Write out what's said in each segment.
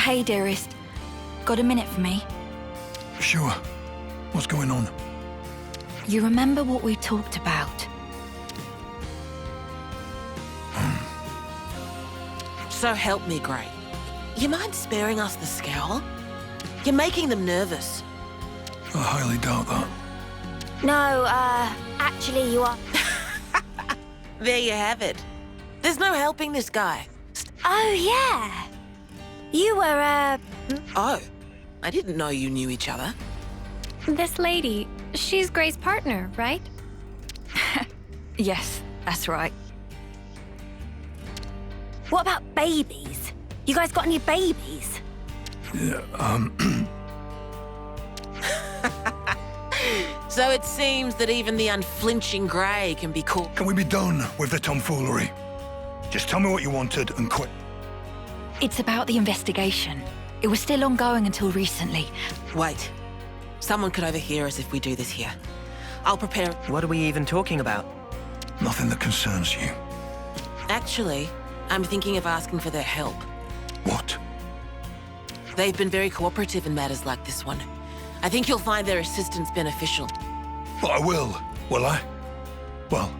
Hey, dearest. Got a minute for me? Sure. What's going on? You remember what we talked about? So help me, Gray. You mind sparing us the scowl? You're making them nervous. I highly doubt that. No, actually you are. There you have it. There's no helping this guy. Oh, yeah. You were, Oh, I didn't know you knew each other. This lady, she's Gray's partner, right? Yes, that's right. What about babies? You guys got any babies? Yeah, So it seems that even the unflinching Gray can be caught. Can we be done with the tomfoolery? Just tell me what you wanted and quit. It's about the investigation. It was still ongoing until recently. Wait. Someone could overhear us if we do this here. I'll prepare. What are we even talking about? Nothing that concerns you. Actually, I'm thinking of asking for their help. What? They've been very cooperative in matters like this one. I think you'll find their assistance beneficial. But I will I? Well,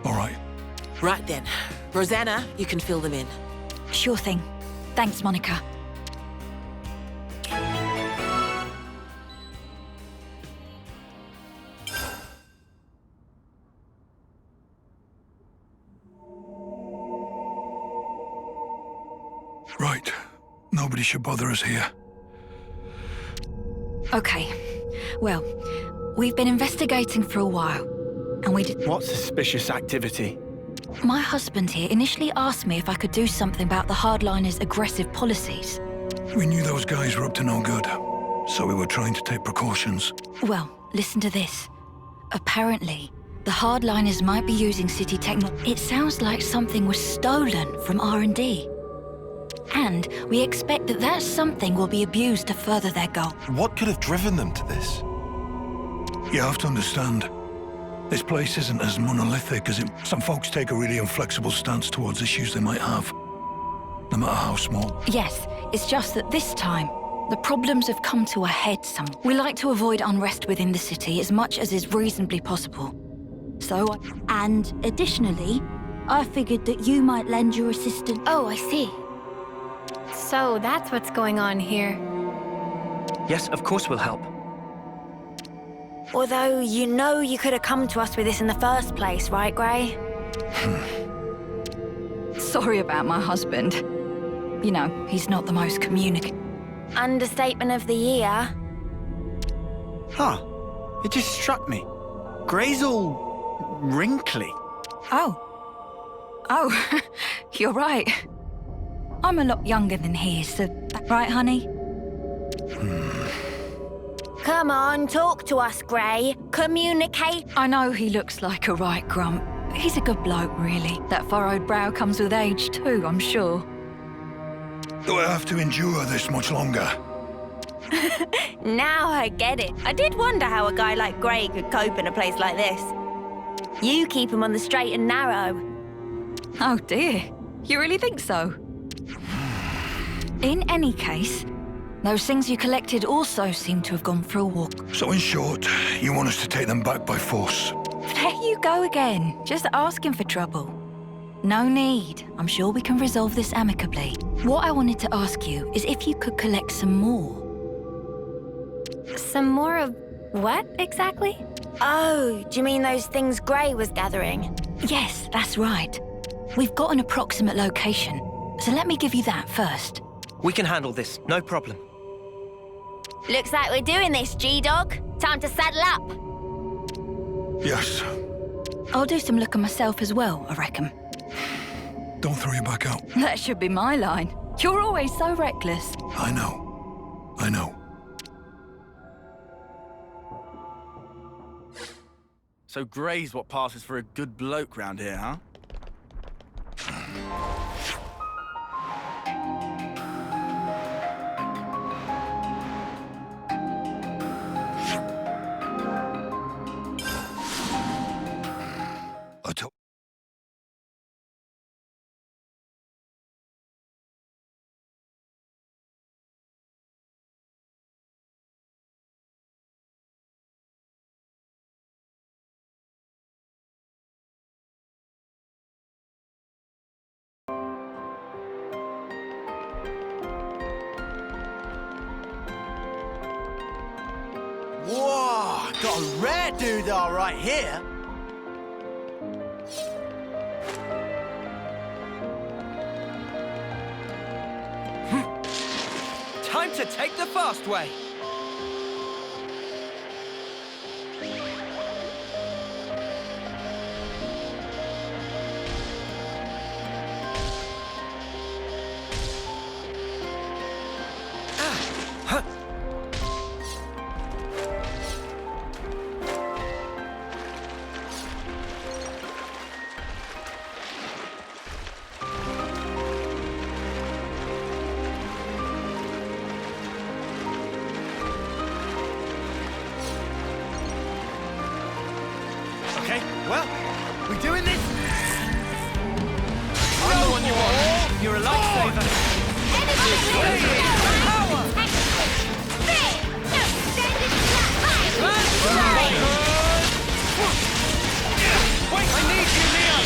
all right. Right then. Rosanna, you can fill them in. Sure thing. Thanks, Monica. Right. Nobody should bother us here. Okay. Well, we've been investigating for a while, and we did... What suspicious activity? My husband here initially asked me if I could do something about the hardliners' aggressive policies. We knew those guys were up to no good, so we were trying to take precautions. Well, listen to this. Apparently, the hardliners might be using city technology. It sounds like something was stolen from R&D. And we expect that that something will be abused to further their goal. What could have driven them to this? You have to understand, this place isn't as monolithic as it... Some folks take a really inflexible stance towards issues they might have, no matter how small. Yes, it's just that this time, the problems have come to a head somewhere. We like to avoid unrest within the city as much as is reasonably possible. So, and additionally, I figured that you might lend your assistance. Oh, I see. So that's what's going on here. Yes, of course we'll help. Although you know you could have come to us with this in the first place, right, Gray? Sorry about my husband. You know, he's not the most communicative. Understatement of the year. Huh. It just struck me. Gray's all wrinkly. Oh. Oh, you're right. I'm a lot younger than he is, so... Right, honey? Come on, talk to us, Gray. Communicate. I know he looks like a right grump. He's a good bloke, really. That furrowed brow comes with age, too, I'm sure. Do I have to endure this much longer? Now I get it. I did wonder how a guy like Gray could cope in a place like this. You keep him on the straight and narrow. Oh, dear. You really think so? In any case, those things you collected also seem to have gone for a walk. So in short, you want us to take them back by force? There you go again, just asking for trouble. No need. I'm sure we can resolve this amicably. What I wanted to ask you is if you could collect some more. Some more of what, exactly? Oh, do you mean those things Gray was gathering? Yes, that's right. We've got an approximate location, so let me give you that first. We can handle this, no problem. Looks like we're doing this, G-Dog. Time to saddle up. Yes. I'll do some looking myself as well, I reckon. Don't throw your back out. That should be my line. You're always so reckless. I know. I know. So Gray's what passes for a good bloke round here, huh? Got a rare doodah right here. Time to take the fast way. Okay, well, we doing this? I'm the one you want. You're a lifesaver. Wait, I need you, Leon!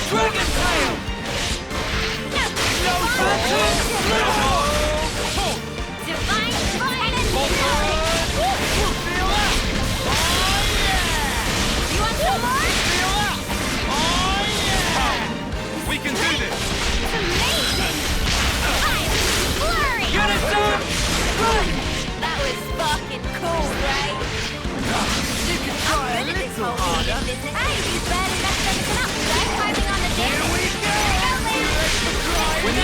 Dragon tail! No Divine violence! Feel that? Oh, yeah! You want some more? Feel that? Oh, yeah! We can do this! It's amazing! I'm flurry! Get it done! That was fucking cool, right? You can try a little harder. Hey, you barely left anything up today, climbing on the deck. Here we go! We're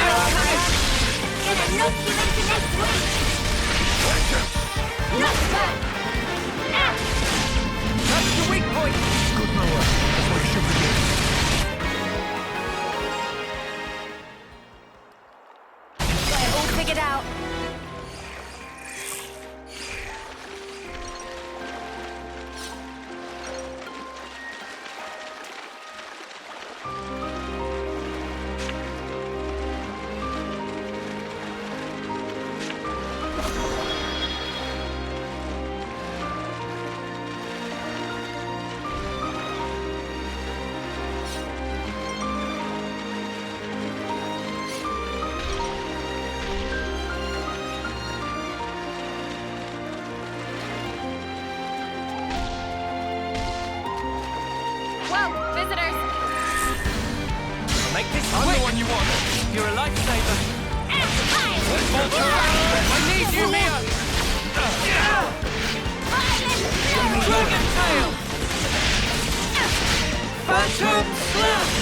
gonna knock you into next week. Not bad. That's the weak point! Good Noah. That's what you should be doing. Got it all figured out. Whoa, visitors. Make this I'm the one you want. You're a lifesaver. I need you, Mia! Dragon tail! Phantom slash!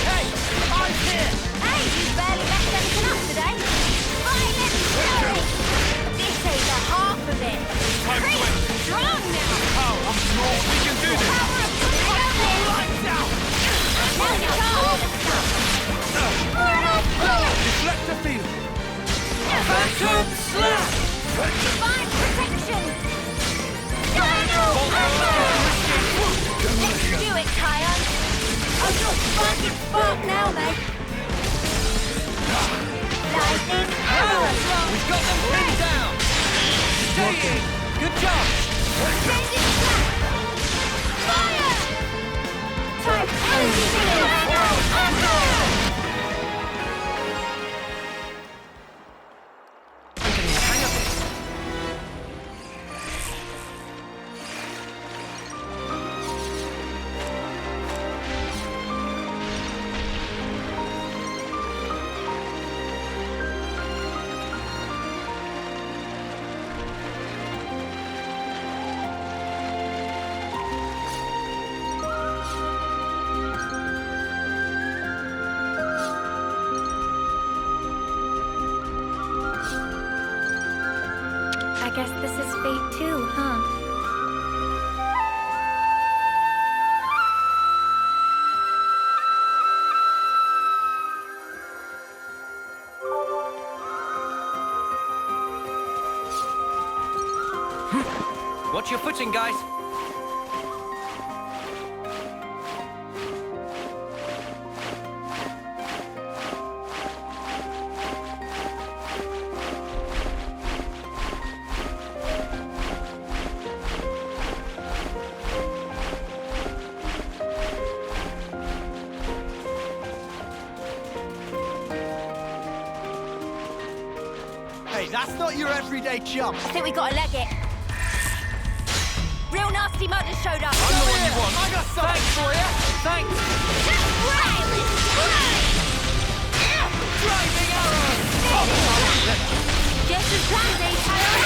Hey, I'm here! Hey, you barely left anything up today. Violent fury! This ain't the half of it. Pretty strong now. Oh, I'm small. We can do this. Power of the Lights out! Now you got all the stuff. Deflect the field! Phantom slash! Divine protection. Dino Let's do it, Kion. I'm your fucking spark now, mate. Lightning arrow. We've got them pinned down! Stay in! Good job! Sending flash. Fire. Time energy field. I'm getting the hang of this. I guess this is fate too, huh? Watch your footing, guys. That's not your everyday chump. I think we gotta leg it. Real nasty mud has showed up. I'm the one you want. I got something for you. Thanks. Driving arrow. Just as planned, eh, Tyler?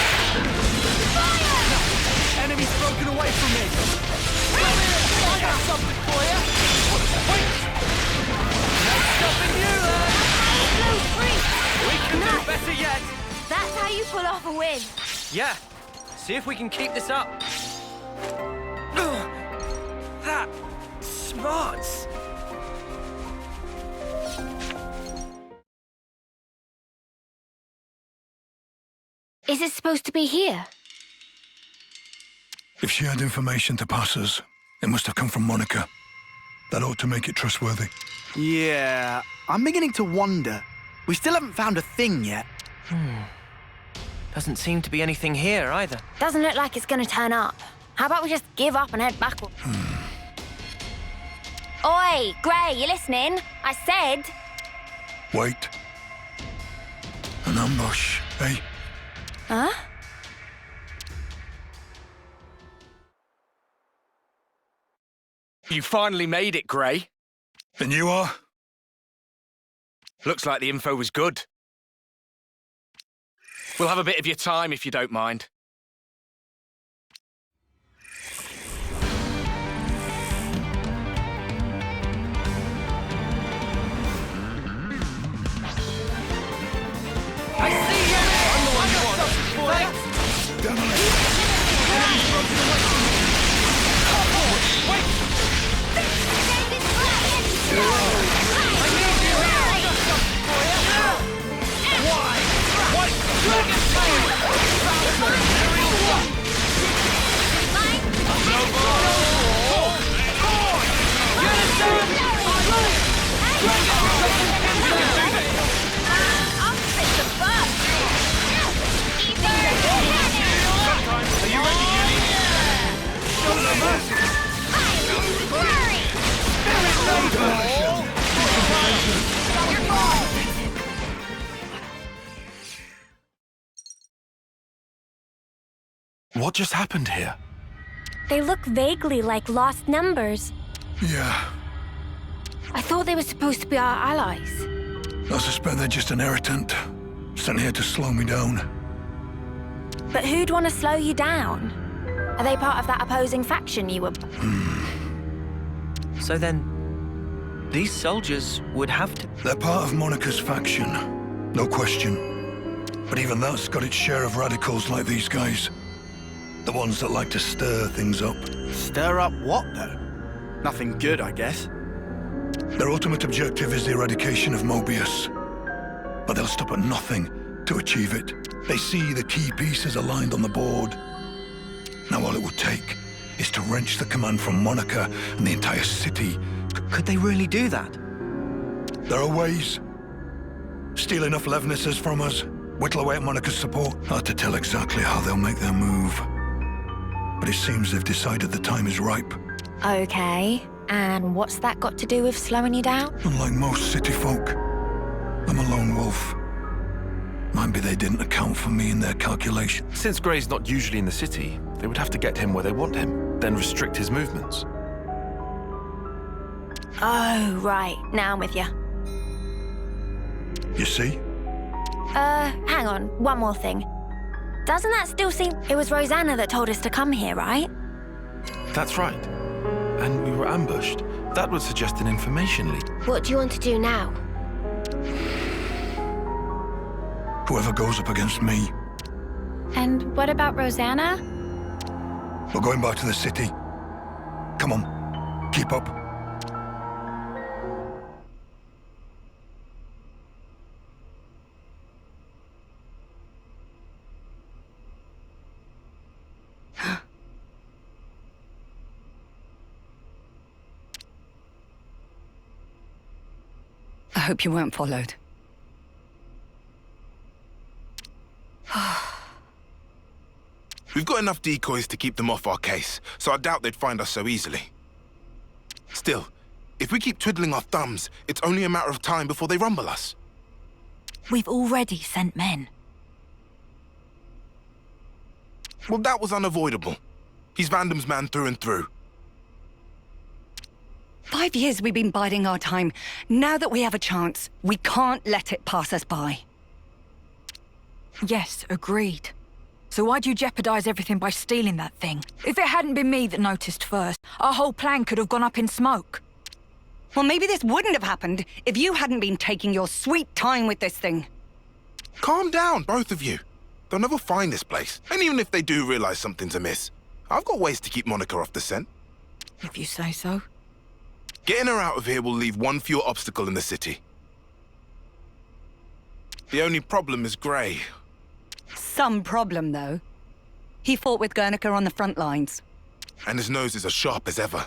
Fire! Enemy's broken away from me. I got something for you. Wait. Next stopping you then. Blue freak! We can do Nice. better yet. That's how you pull off a win. Yeah. See if we can keep this up. That smarts. Is it supposed to be here? If she had information to pass us, it must have come from Monica. That ought to make it trustworthy. Yeah, I'm beginning to wonder. We still haven't found a thing yet. Doesn't seem to be anything here either. Doesn't look like it's gonna turn up. How about we just give up and head backward? Oi, Gray, you listening? I said... Wait. An ambush, eh? Huh? You finally made it, Gray. And you are? Looks like the info was good. We'll have a bit of your time if you don't mind. I see you! I'm the one you want. Thanks. Wait! Why? What? Dragon tail! What just happened here? They look vaguely like lost numbers. Yeah. I thought they were supposed to be our allies. I suspect they're just an irritant. Sent here to slow me down. But who'd want to slow you down? Are they part of that opposing faction you were... So then, these soldiers would have to... They're part of Monica's faction. No question. But even that's got its share of radicals like these guys. The ones that like to stir things up. Stir up what, though? Nothing good, I guess. Their ultimate objective is the eradication of Mobius. But they'll stop at nothing to achieve it. They see the key pieces aligned on the board. Now all it would take is to wrench the command from Monica and the entire city. Could they really do that? There are ways. Steal enough Levnesses from us, whittle away at Monica's support. Hard to tell exactly how they'll make their move. But it seems they've decided the time is ripe. Okay, and what's that got to do with slowing you down? Unlike most city folk, I'm a lone wolf. Might be they didn't account for me in their calculation. Since Gray's not usually in the city, they would have to get him where they want him, then restrict his movements. Oh, right. Now I'm with you. You see? Hang on. One more thing. Doesn't that still seem... It was Rosanna that told us to come here, right? That's right. And we were ambushed. That would suggest an information leak. What do you want to do now? Whoever goes up against me, And what about Rosanna? we're going back to the city. Come on, keep up. I hope you weren't followed. We've got enough decoys to keep them off our case, so I doubt they'd find us so easily. Still, if we keep twiddling our thumbs, it's only a matter of time before they rumble us. We've already sent men. Well, that was unavoidable. He's Vandom's man through and through. 5 years we've been biding our time. Now that we have a chance, we can't let it pass us by. Yes, agreed. So why'd you jeopardize everything by stealing that thing? If it hadn't been me that noticed first, our whole plan could have gone up in smoke. Well, maybe this wouldn't have happened if you hadn't been taking your sweet time with this thing. Calm down, both of you. They'll never find this place. And even if they do realize something's amiss, I've got ways to keep Monica off the scent. If you say so. Getting her out of here will leave one fewer obstacle in the city. The only problem is Grey. Some problem, though. He fought with Guernica on the front lines. And his nose is as sharp as ever.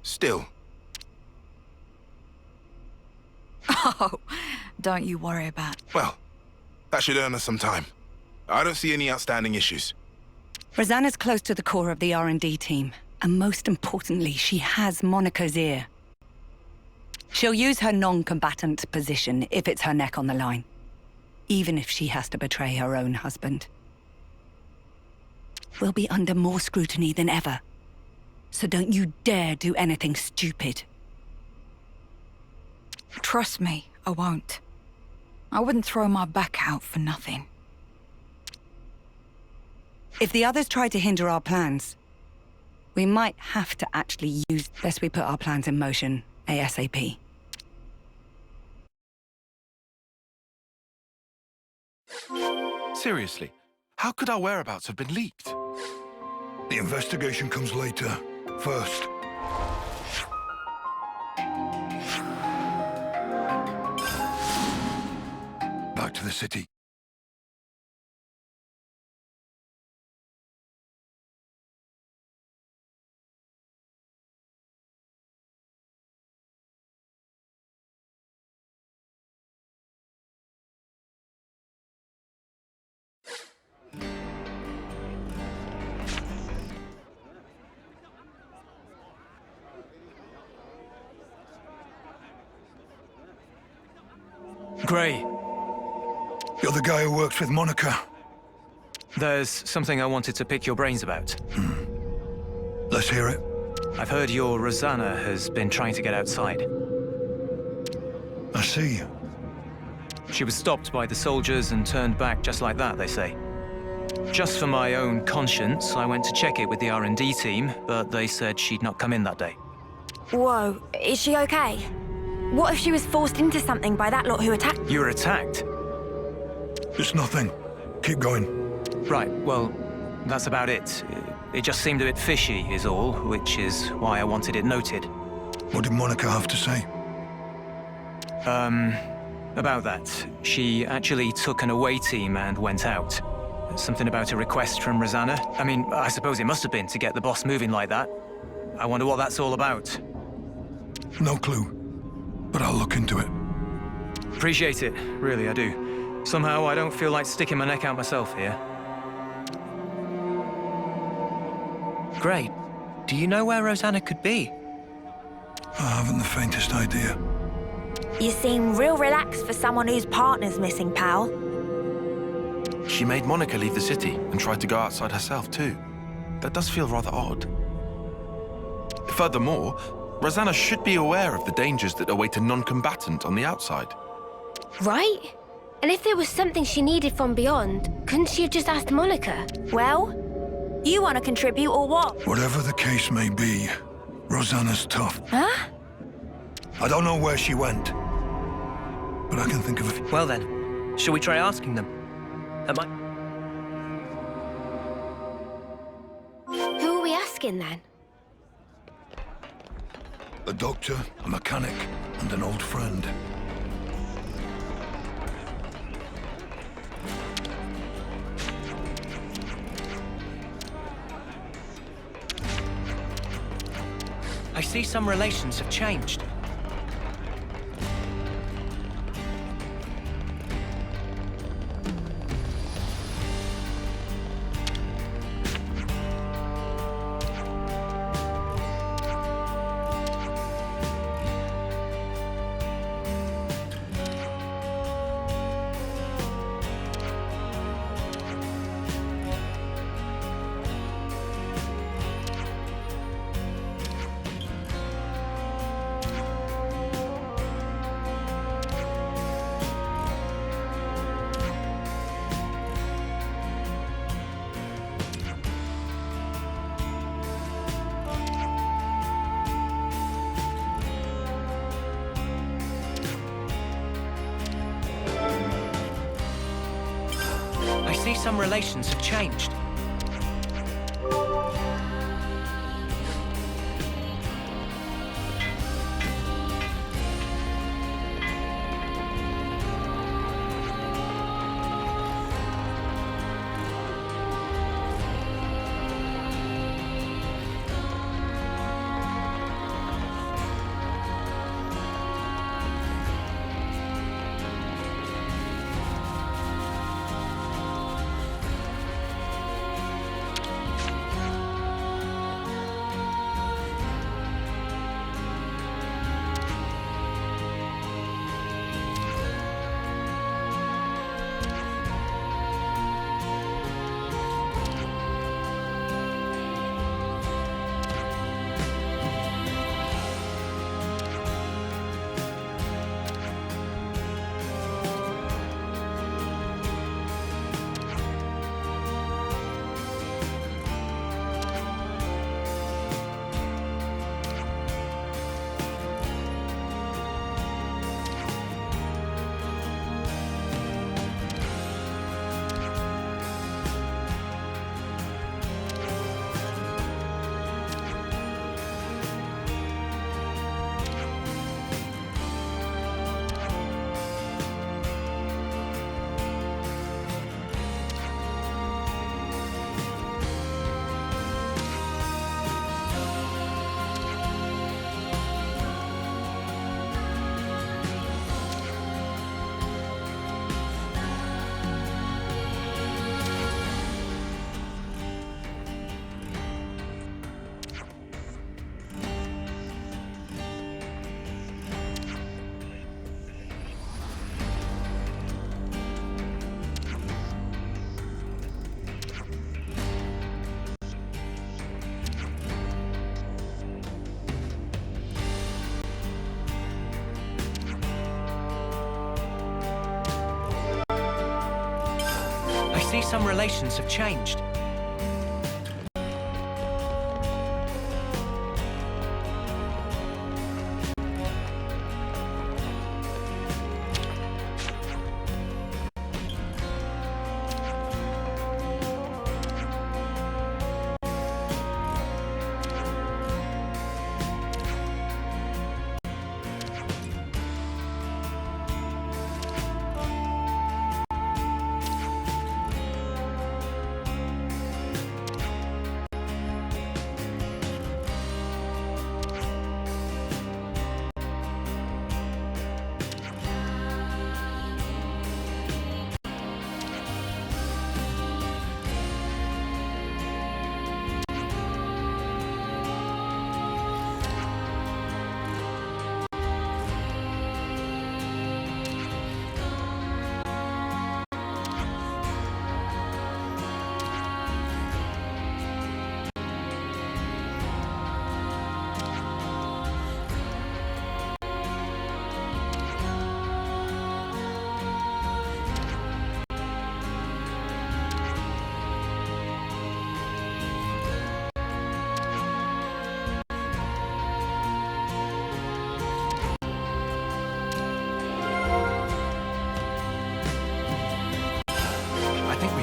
Still. Oh, don't you worry about it. Well, that should earn us some time. I don't see any outstanding issues. Rosanna's close to the core of the R&D team. And most importantly, she has Monica's ear. She'll use her non-combatant position if it's her neck on the line. Even if she has to betray her own husband. We'll be under more scrutiny than ever. So don't you dare do anything stupid. Trust me, I won't. I wouldn't throw my back out for nothing. If the others try to hinder our plans, we might have to actually use... Best we put our plans in motion ASAP. Seriously, how could our whereabouts have been leaked? The investigation comes later. First. Back to the city. Gray. You're the guy who works with Monica. There's something I wanted to pick your brains about. Let's hear it. I've heard your Rosanna has been trying to get outside. I see. She was stopped by the soldiers and turned back just like that, they say. Just for my own conscience, I went to check it with the R&D team, but they said she'd not come in that day. Whoa, is she okay? What if she was forced into something by that lot who attacked? You were attacked? It's nothing. Keep going. Right, well, that's about it. It just seemed a bit fishy, is all, which is why I wanted it noted. What did Monica have to say? About that. She actually took an away team and went out. Something about a request from Rosanna. I mean, I suppose it must have been to get the boss moving like that. I wonder what that's all about. No clue. But I'll look into it. Appreciate it, really I do. Somehow I don't feel like sticking my neck out myself here. Great. Do you know where Rosanna could be? I haven't the faintest idea. You seem real relaxed for someone whose partner's missing, pal. She made Monica leave the city and tried to go outside herself too. That does feel rather odd. Furthermore, Rosanna should be aware of the dangers that await a non-combatant on the outside. Right? And if there was something she needed from beyond, couldn't she have just asked Monica? Well, you want to contribute or what? Whatever the case may be, Rosanna's tough. Huh? I don't know where she went, but I can think of a few. Well then, shall we try asking them? Who are we asking then? A doctor, a mechanic, and an old friend. I see some relations have changed. see some relations have changed. I see some relations have changed.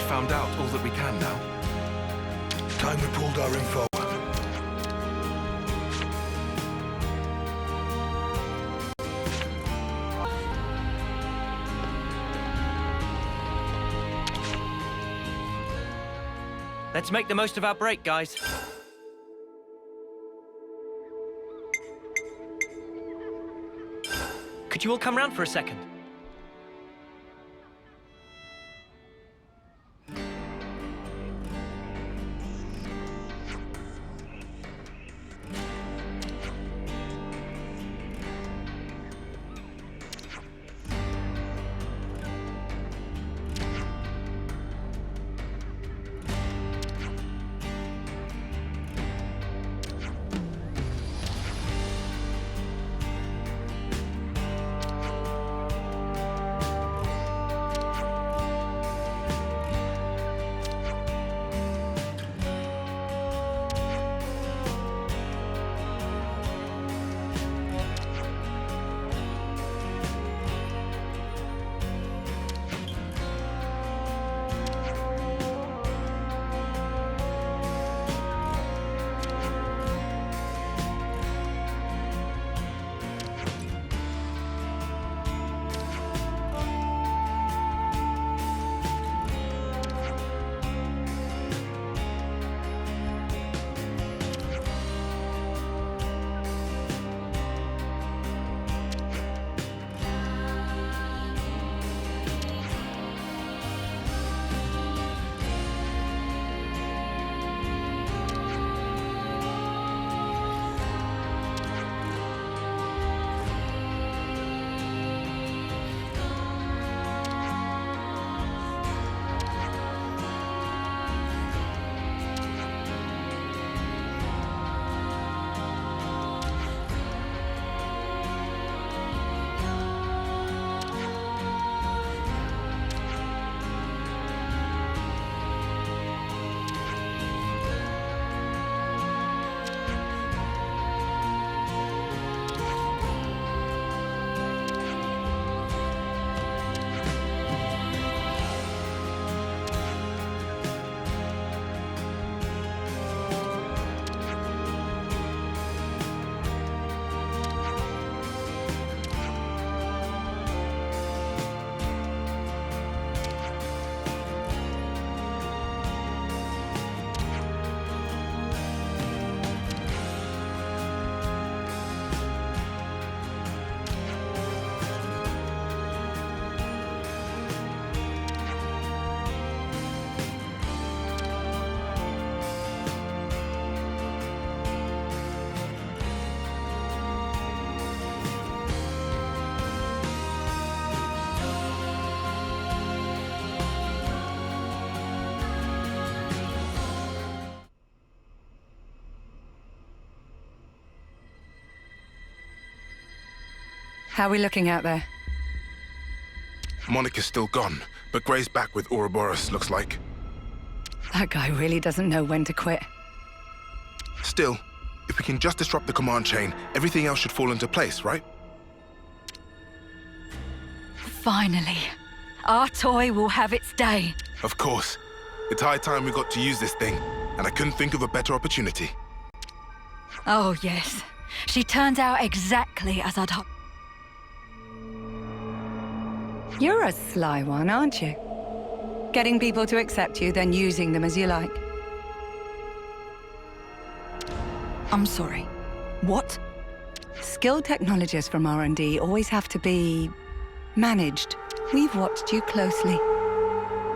Found out all that we can now. Time we pulled our info. Let's make the most of our break, guys. Could you all come round for a second? How are we looking out there? Monica's still gone, but Gray's back with Ouroboros, looks like. That guy really doesn't know when to quit. Still, if we can just disrupt the command chain, everything else should fall into place, right? Finally. Our toy will have its day. Of course. It's high time we got to use this thing, and I couldn't think of a better opportunity. Oh, yes. She turns out exactly as I'd hoped. You're a sly one, aren't you? Getting people to accept you, then using them as you like. I'm sorry. What? Skilled technologists from R&D always have to be managed. We've watched you closely.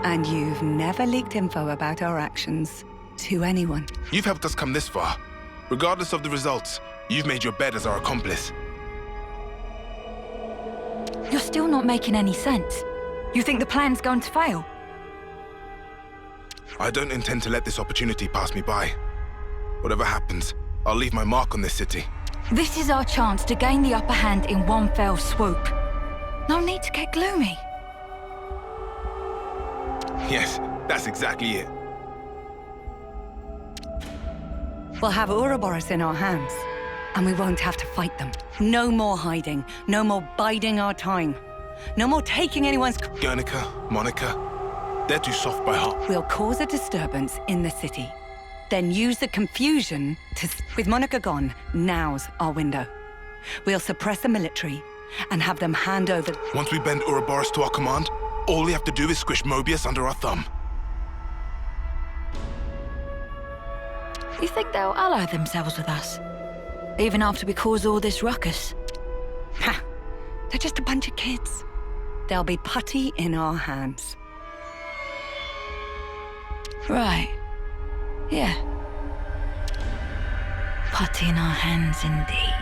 And you've never leaked info about our actions to anyone. You've helped us come this far. Regardless of the results, you've made your bed as our accomplice. You're still not making any sense. You think the plan's going to fail? I don't intend to let this opportunity pass me by. Whatever happens, I'll leave my mark on this city. This is our chance to gain the upper hand in one fell swoop. No need to get gloomy. Yes, that's exactly it. We'll have Ouroboros in our hands, and we won't have to fight them. No more hiding, no more biding our time. No more taking anyone's... Guernica, Monica, they're too soft by heart. We'll cause a disturbance in the city, then use the confusion to... With Monica gone, now's our window. We'll suppress the military and have them hand over... Once we bend Ouroboros to our command, all we have to do is squish Mobius under our thumb. You think they'll ally themselves with us? Even after we cause all this ruckus? Ha! They're just a bunch of kids. They'll be putty in our hands. Right. Yeah. Putty in our hands indeed.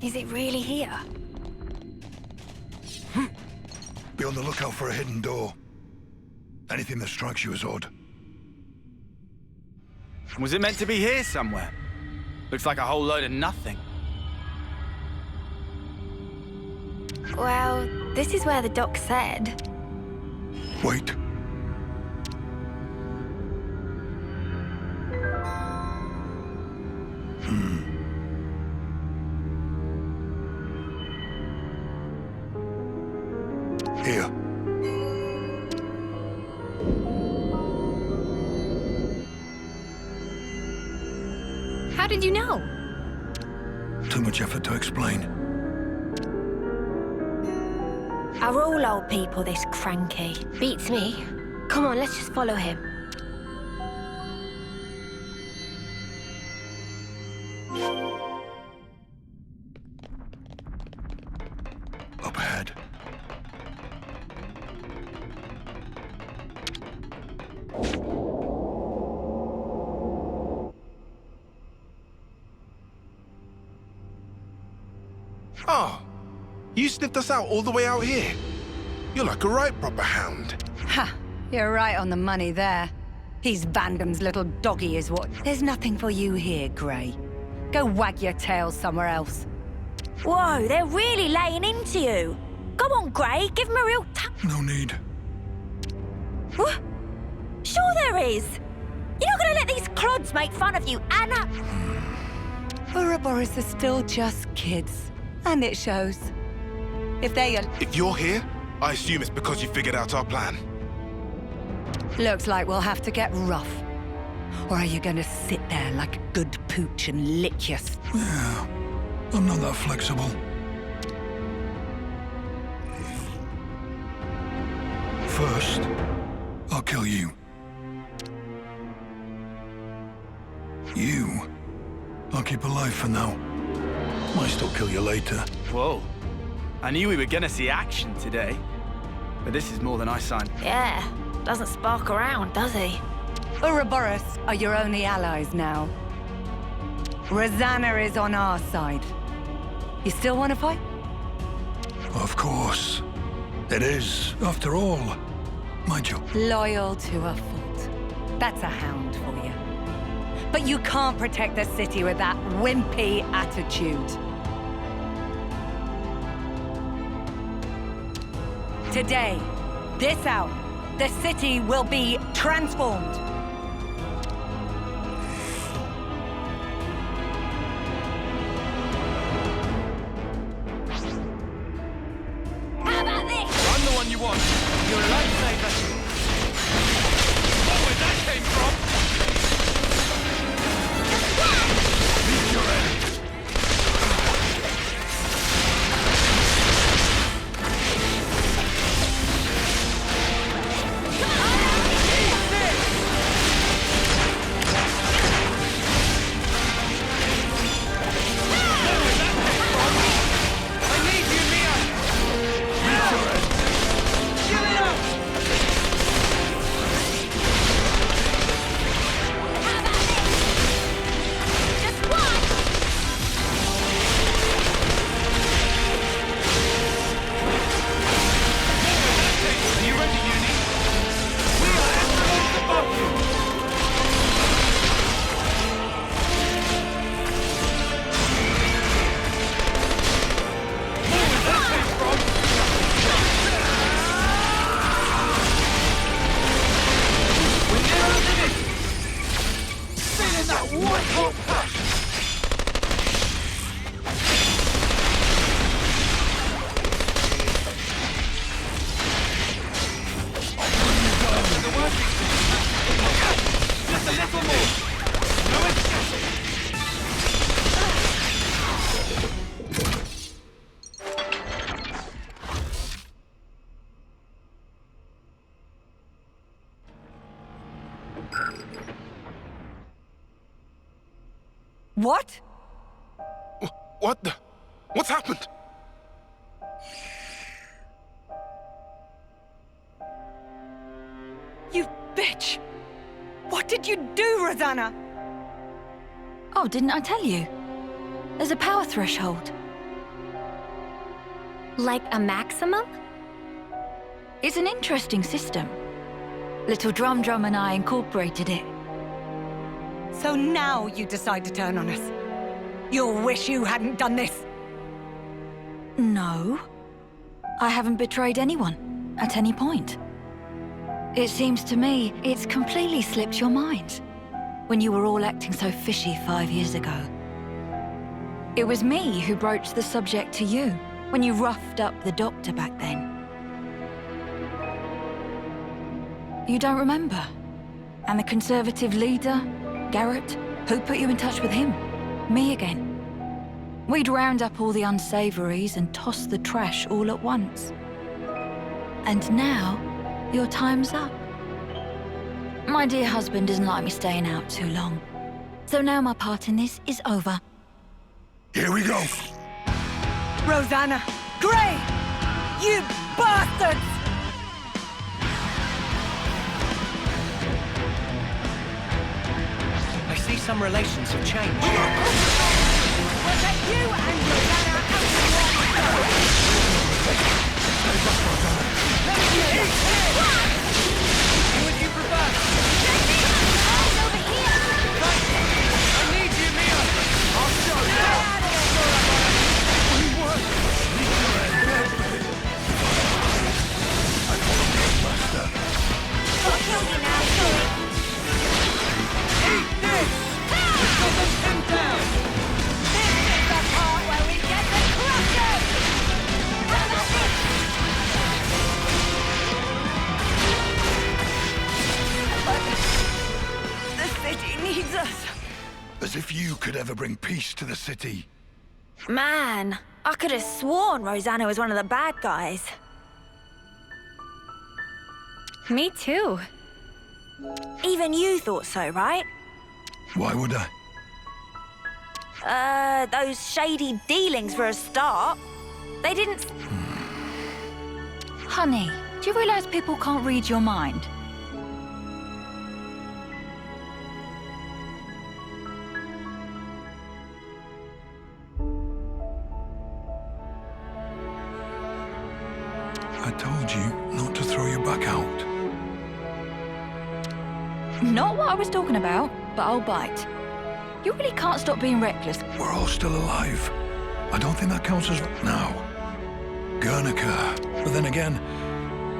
Is it really here? Be on the lookout for a hidden door. Anything that strikes you as odd. Was it meant to be here somewhere? Looks like a whole load of nothing. Well, this is where the doc said. Wait. Here. How did you know? Too much effort to explain. Are all old people this cranky? Beats me. Come on, let's just follow him. Up ahead. Oh, you sniffed us out all the way out here. You're like a right proper hound. Ha! You're right on the money there. He's Vandam's little doggy is what... There's nothing for you here, Gray. Go wag your tail somewhere else. Whoa, they're really laying into you. Go on, Gray, give him a real No need. What? Sure there is. You're not gonna let these clods make fun of you, Anna. Ouroboros are still just kids, and it shows. If you're here, I assume it's because you figured out our plan. Looks like we'll have to get rough. Or are you gonna sit there like a good pooch and lick your... Yeah, I'm not that flexible. First, I'll kill you. You, I'll keep alive for now. Might still kill you later. Whoa. I knew we were gonna see action today. But this is more than I signed. Yeah, doesn't spark around, does he? Ouroboros are your only allies now. Rosanna is on our side. You still want to fight? Of course. It is, after all, my job. Loyal to a fault. That's a hound for you. But you can't protect the city with that wimpy attitude. Today, this hour, the city will be transformed. How about this? I'm the one you want. You're a lifesaver. Oh, where that came from? Meet your end. What? What the? What's happened? You bitch! What did you do, Rosanna? Oh, didn't I tell you? There's a power threshold. Like a maximum? It's an interesting system. Little Drum and I incorporated it. So now you decide to turn on us. You'll wish you hadn't done this. No. I haven't betrayed anyone, at any point. It seems to me it's completely slipped your mind, when you were all acting so fishy 5 years ago. It was me who broached the subject to you, when you roughed up the doctor back then. You don't remember? And the Conservative leader, Garrett, who put you in touch with him? Me again. We'd round up all the unsavories and toss the trash all at once. And now, your time's up. My dear husband doesn't like me staying out too long. So now my part in this is over. Here we go. Rosanna! Gray! You bastards! I see some relations have changed. We'll take you and Rosanna out of Who would you prefer? Over here! I need you, Mia! I'll show you! you could ever bring peace to the city. Man, I could have sworn Rosanna was one of the bad guys. Me too. Even you thought so, right? Why would I? Those shady dealings for a start. They didn't... Honey, do you realize people can't read your mind? I told you not to throw your back out. Not what I was talking about, but I'll bite. You really can't stop being reckless. We're all still alive. I don't think that counts as... Now. Guernica. But then again,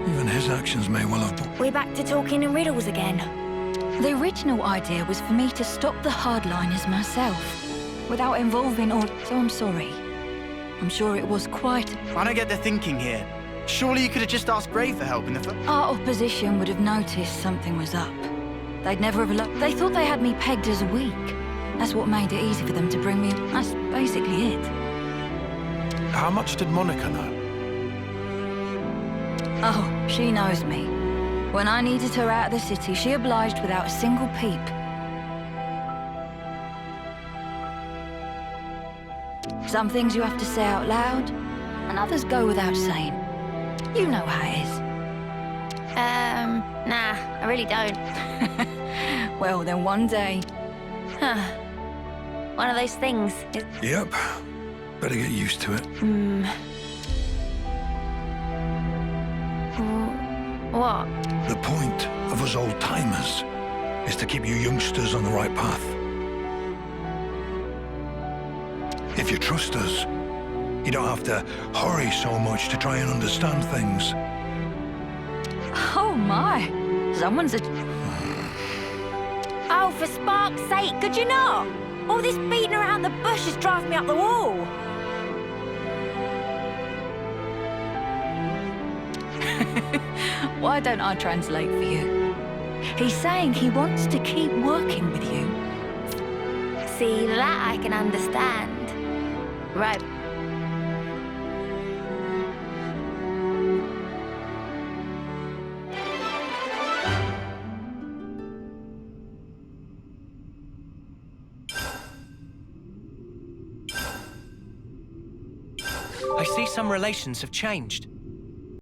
even his actions may well have... We're back to talking in riddles again. The original idea was for me to stop the hardliners myself, without involving all... So I'm sorry. I'm sure it was quite... I don't get the thinking here. Surely you could have just asked Gray for help in the... Our opposition would have noticed something was up. They'd never have... They thought they had me pegged as weak. That's what made it easy for them to bring me... That's basically it. How much did Monica know? Oh, she knows me. When I needed her out of the city, she obliged without a single peep. Some things you have to say out loud, and others go without saying. You know how it is. Nah, I really don't. Well, then one day... Huh. One of those things. Yep. Better get used to it. What? The point of us old-timers is to keep you youngsters on the right path. If you trust us, you don't have to hurry so much to try and understand things. Oh my! Someone's a... Oh, for spark's sake, could you not? All this beating around the bush is driving me up the wall. Why don't I translate for you? He's saying he wants to keep working with you. See, that I can understand. Right. I see some relations have changed.